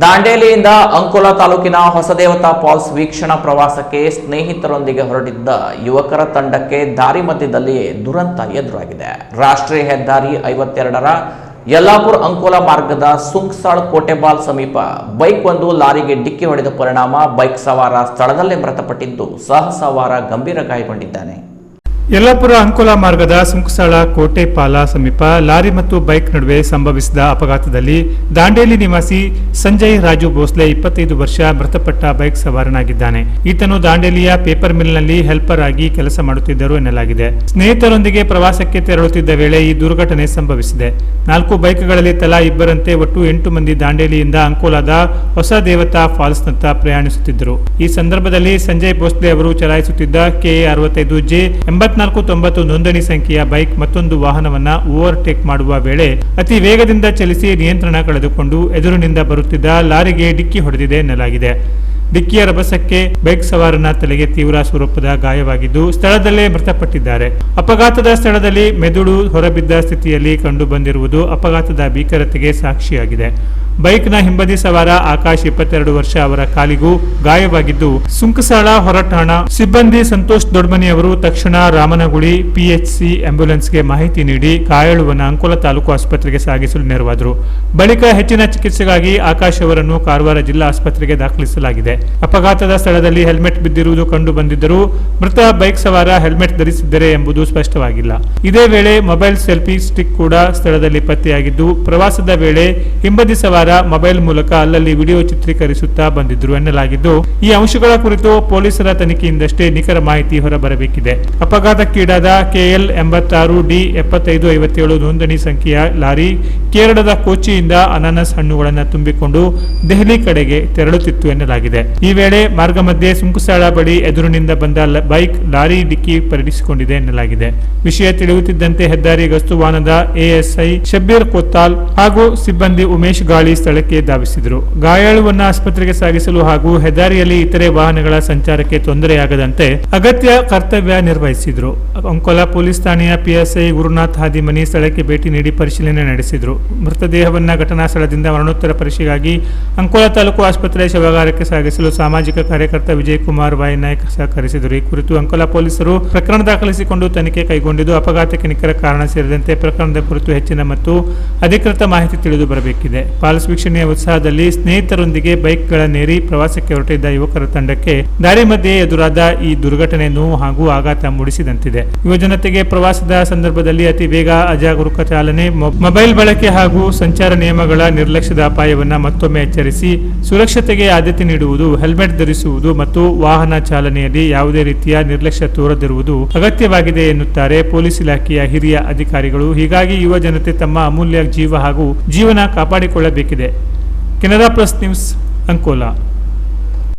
ದಾಂಡೇಲಿಯಿಂದ ಅಂಕೋಲಾ ತಾಲೂಕಿನ ಹೊಸದೇವತಾ ಫಾಲ್ಸ್ ವೀಕ್ಷಣಾ ಪ್ರವಾಸಕ್ಕೆ ಸ್ನೇಹಿತರೊಂದಿಗೆ ಹೊರಟಿದ್ದ ಯುವಕರ ತಂಡಕ್ಕೆ ದಾರಿ ಮಧ್ಯದಲ್ಲಿಯೇ ದುರಂತ ಎದುರಾಗಿದೆ. ರಾಷ್ಟ್ರೀಯ ಹೆದ್ದಾರಿ 52ರ ಯಲ್ಲಾಪುರ ಅಂಕೋಲಾ ಮಾರ್ಗದ ಸುಂಕಸಾಳ ಕೋಟೆಬಾಲ್ ಸಮೀಪ ಬೈಕ್ ಒಂದು ಲಾರಿಗೆ ಡಿಕ್ಕಿ ಹೊಡೆದ ಪರಿಣಾಮ ಬೈಕ್ ಸವಾರ ಸ್ಥಳದಲ್ಲೇ ಮೃತಪಟ್ಟಿದ್ದು, ಸಹ ಸವಾರ ಗಂಭೀರ ಗಾಯಗೊಂಡಿದ್ದಾನೆ. ಯಲ್ಲಾಪುರ ಅಂಕೋಲಾ ಮಾರ್ಗದ ಸುಂಕಸಾಳ ಕೋಟೆಪಾಲ ಸಮೀಪ ಲಾರಿ ಮತ್ತು ಬೈಕ್ ನಡುವೆ ಸಂಭವಿಸಿದ ಅಪಘಾತದಲ್ಲಿ ದಾಂಡೇಲಿ ನಿವಾಸಿ ಸಂಜಯ್ ರಾಜು ಭೋಸ್ಲೆ 25 ವರ್ಷ ಮೃತಪಟ್ಟ ಬೈಕ್ ಸವಾರನಾಗಿದ್ದಾನೆ. ಈತನು ದಾಂಡೇಲಿಯ ಪೇಪರ್ ಮಿಲ್ನಲ್ಲಿ ಹೆಲ್ಪರ್ ಆಗಿ ಕೆಲಸ ಮಾಡುತ್ತಿದ್ದರು ಎನ್ನಲಾಗಿದೆ. ಸ್ನೇಹಿತರೊಂದಿಗೆ ಪ್ರವಾಸಕ್ಕೆ ತೆರಳುತ್ತಿದ್ದ ವೇಳೆ ಈ ದುರ್ಘಟನೆ ಸಂಭವಿಸಿದೆ. 4 ಬೈಕ್ಗಳಲ್ಲಿ ತಲಾ ಇಬ್ಬರಂತೆ ಒಟ್ಟು 8 ಮಂದಿ ದಾಂಡೇಲಿಯಿಂದ ಅಂಕೋಲಾದ ಹೊಸ ದೇವತಾ ಫಾಲ್ಸ್ನತ್ತ ಪ್ರಯಾಣಿಸುತ್ತಿದ್ದರು. ಈ ಸಂದರ್ಭದಲ್ಲಿ ಸಂಜಯ್ ಭೋಸ್ಲೆ ಅವರು ಚಲಾಯಿಸುತ್ತಿದ್ದ KA 65J 8490 ನೋಂದಣಿ ಸಂಖ್ಯೆಯ ಬೈಕ್ ಮತ್ತೊಂದು ವಾಹನವನ್ನ ಓವರ್ಟೇಕ್ ಮಾಡುವ ವೇಳೆ ಅತಿ ವೇಗದಿಂದ ಚಲಿಸಿ ನಿಯಂತ್ರಣ ಕಳೆದುಕೊಂಡು ಎದುರಿನಿಂದ ಬರುತ್ತಿದ್ದ ಲಾರಿಗೆ ಡಿಕ್ಕಿ ಹೊಡೆದಿದೆ ಎನ್ನಲಾಗಿದೆ. ಡಿಕ್ಕಿಯ ರಭಸಕ್ಕೆ ಬೈಕ್ ಸವಾರನ ತಲೆಗೆ ತೀವ್ರ ಸ್ವರೂಪದ ಗಾಯವಾಗಿದ್ದು ಸ್ಥಳದಲ್ಲೇ ಮೃತಪಟ್ಟಿದ್ದಾರೆ. ಅಪಘಾತದ ಸ್ಥಳದಲ್ಲಿ ಮೆದುಳು ಹೊರಬಿದ್ದ ಸ್ಥಿತಿಯಲ್ಲಿ ಕಂಡು ಬಂದಿರುವುದು ಅಪಘಾತದ ಭೀಕರತೆಗೆ ಸಾಕ್ಷಿಯಾಗಿದೆ. ಬೈಕ್ನ ಹಿಂಬದಿ ಸವಾರ ಆಕಾಶ್ 22 ವರ್ಷ ಅವರ ಕಾಲಿಗೂ ಗಾಯವಾಗಿದ್ದು, ಸುಂಕಸಾಳ ಹೊರಠಾಣಾ ಸಿಬ್ಬಂದಿ ಸಂತೋಷ್ ದೊಡ್ಮನಿ ಅವರು ತಕ್ಷಣ ರಾಮನಗುಳಿ PHC ಆಂಬ್ಯುಲೆನ್ಸ್ಗೆ ಮಾಹಿತಿ ನೀಡಿ ಗಾಯಾಳುವನ್ನು ಅಂಕೋಲಾ ತಾಲೂಕು ಆಸ್ಪತ್ರೆಗೆ ಸಾಗಿಸಲು ನೆರವಾದರು. ಬಳಿಕ ಹೆಚ್ಚಿನ ಚಿಕಿತ್ಸೆಗಾಗಿ ಆಕಾಶ್ ಅವರನ್ನು ಕಾರವಾರ ಜಿಲ್ಲಾ ಆಸ್ಪತ್ರೆಗೆ ದಾಖಲಿಸಲಾಗಿದೆ. ಅಪಘಾತದ ಸ್ಥಳದಲ್ಲಿ ಹೆಲ್ಮೆಟ್ ಬಿದ್ದಿರುವುದು ಕಂಡು ಬಂದಿದ್ದರೂ ಮೃತ ಬೈಕ್ ಸವಾರ ಹೆಲ್ಮೆಟ್ ಧರಿಸಿದ್ದರೆ ಎಂಬುದು ಸ್ಪಷ್ಟವಾಗಿಲ್ಲ. ಇದೇ ವೇಳೆ ಮೊಬೈಲ್ ಸೆಲ್ಫಿ ಸ್ಟಿಕ್ ಕೂಡ ಸ್ಥಳದಲ್ಲಿ ಪತ್ತೆಯಾಗಿದ್ದು, ಪ್ರವಾಸದ ವೇಳೆ ಹಿಂಬದಿ ಸವಾರ ಮೊಬೈಲ್ ಮೂಲಕ ಅಲ್ಲಲ್ಲಿ ವಿಡಿಯೋ ಚಿತ್ರೀಕರಿಸುತ್ತಾ ಬಂದಿದ್ರು ಎನ್ನಲಾಗಿದ್ದು, ಈ ಅಂಶಗಳ ಕುರಿತು ಪೊಲೀಸರ ತನಿಖೆಯಿಂದಷ್ಟೇ ನಿಖರ ಮಾಹಿತಿ ಹೊರಬರಬೇಕಿದೆ. ಅಪಘಾತಕ್ಕೀಡಾದ KL 86D 7557 ನೋಂದಣಿ ಸಂಖ್ಯೆಯ ಲಾರಿ ಕೇರಳದ ಕೋಚಿಯಿಂದ ಅನಾನಸ್ ಹಣ್ಣುಗಳನ್ನು ತುಂಬಿಕೊಂಡು ದೆಹಲಿ ಕಡೆಗೆ ತೆರಳುತ್ತಿತ್ತು ಎನ್ನಲಾಗಿದೆ. ಈ ವೇಳೆ ಮಾರ್ಗ ಮಧ್ಯೆ ಸುಂಕಸಾಳ ಬಳಿ ಎದುರಿನಿಂದ ಬಂದ ಬೈಕ್ ಲಾರಿ ಡಿಕ್ಕಿ ಪಡಿಸಿಕೊಂಡಿದೆ ಎನ್ನಲಾಗಿದೆ. ವಿಷಯ ತಿಳಿಯುತ್ತಿದ್ದಂತೆ ಹೆದ್ದಾರಿ ಗಸ್ತು ವಾಹನದ ASI ಶಬ್ಬೀರ್ ಕೋತಾಲ್ ಹಾಗೂ ಸಿಬ್ಬಂದಿ ಉಮೇಶ್ ಗಾಳಿ ಸ್ಥಳಕ್ಕೆ ಧಾವಿಸಿದರು. ಗಾಯಾಳುವನ್ನ ಆಸ್ಪತ್ರೆಗೆ ಸಾಗಿಸಲು ಹಾಗೂ ಹೆದ್ದಾರಿಯಲ್ಲಿ ಇತರೆ ವಾಹನಗಳ ಸಂಚಾರಕ್ಕೆ ತೊಂದರೆಯಾಗದಂತೆ ಅಗತ್ಯ ಕರ್ತವ್ಯ ನಿರ್ವಹಿಸಿದರು. ಅಂಕೋಲಾ ಪೊಲೀಸ್ ಠಾಣೆಯ PSI ಗುರುನಾಥ್ ಹಾದಿಮನಿ ಸ್ಥಳಕ್ಕೆ ಭೇಟಿ ನೀಡಿ ಪರಿಶೀಲನೆ ನಡೆಸಿದರು. ಮೃತದೇಹವನ್ನ ಘಟನಾ ಸ್ಥಳದಿಂದ ಮರಣೋತ್ತರ ಪರೀಕ್ಷೆಗಾಗಿ ಅಂಕೋಲಾ ತಾಲೂಕು ಆಸ್ಪತ್ರೆ ಶವಾಗಾರಕ್ಕೆ ಸಾಗಿಸಲು ಸಾಮಾಜಿಕ ಕಾರ್ಯಕರ್ತ ವಿಜಯಕುಮಾರ್ ವೈ ನಾಯ್ಕ್ ಸಹಕರಿಸಿದರು. ಈ ಕುರಿತು ಅಂಕೋಲಾ ಪೊಲೀಸರು ಪ್ರಕರಣ ದಾಖಲಿಸಿಕೊಂಡು ತನಿಖೆ ಕೈಗೊಂಡಿದ್ದು, ಅಪಘಾತಕ್ಕೆ ನಿಖರ ಕಾರಣ ಸೇರಿದಂತೆ ಪ್ರಕರಣದ ಕುರಿತು ಹೆಚ್ಚಿನ ಮತ್ತು ಅಧಿಕೃತ ಮಾಹಿತಿ ತಿಳಿದು ಬರಬೇಕಿದೆ. ಫಾಲ್ಸ್ ವೀಕ್ಷಣೆಯ ಉತ್ಸಾಹದಲ್ಲಿ ಸ್ನೇಹಿತರೊಂದಿಗೆ ಬೈಕ್ಗಳನ್ನೇರಿ ಪ್ರವಾಸಕ್ಕೆ ಹೊರಟಿದ್ದ ಯುವಕರ ತಂಡಕ್ಕೆ ದಾರಿ ಮಧ್ಯೆ ಎದುರಾದ ಈ ದುರ್ಘಟನೆ ನೋವು ಹಾಗೂ ಆಘಾತ ಮೂಡಿಸಿದಂತಿದೆ. ಯುವಜನತೆಗೆ ಪ್ರವಾಸದ ಸಂದರ್ಭದಲ್ಲಿ ಅತಿ ವೇಗ, ಅಜಾಗರೂಕ ಚಾಲನೆ, ಮೊಬೈಲ್ ಬಳಕೆ ಹಾಗೂ ಸಂಚಾರ ನಿಯಮಗಳ ನಿರ್ಲಕ್ಷ್ಯದ ಅಪಾಯವನ್ನ ಮತ್ತೊಮ್ಮೆ ಎಚ್ಚರಿಸಿ ಸುರಕ್ಷತೆಗೆ ಆದ್ಯತೆ ನೀಡುವುದು, ಹೆಲ್ಮೆಟ್ ಧರಿಸುವುದು ಮತ್ತು ವಾಹನ ಚಾಲನೆಯಲ್ಲಿ ಯಾವುದೇ ರೀತಿಯ ನಿರ್ಲಕ್ಷ್ಯ ತೋರದಿರುವುದು ಅಗತ್ಯವಾಗಿದೆ ಎನ್ನುತ್ತಾರೆ ಪೊಲೀಸ್ ಇಲಾಖೆಯ ಹಿರಿಯ ಅಧಿಕಾರಿಗಳು. ಹೀಗಾಗಿ ಯುವ ಜನತೆ ತಮ್ಮ ಅಮೂಲ್ಯ ಜೀವ ಹಾಗೂ ಜೀವನ ಕಾಪಾಡಿಕೊಳ್ಳಬೇಕಿದೆ. Canara plus news, Ankola.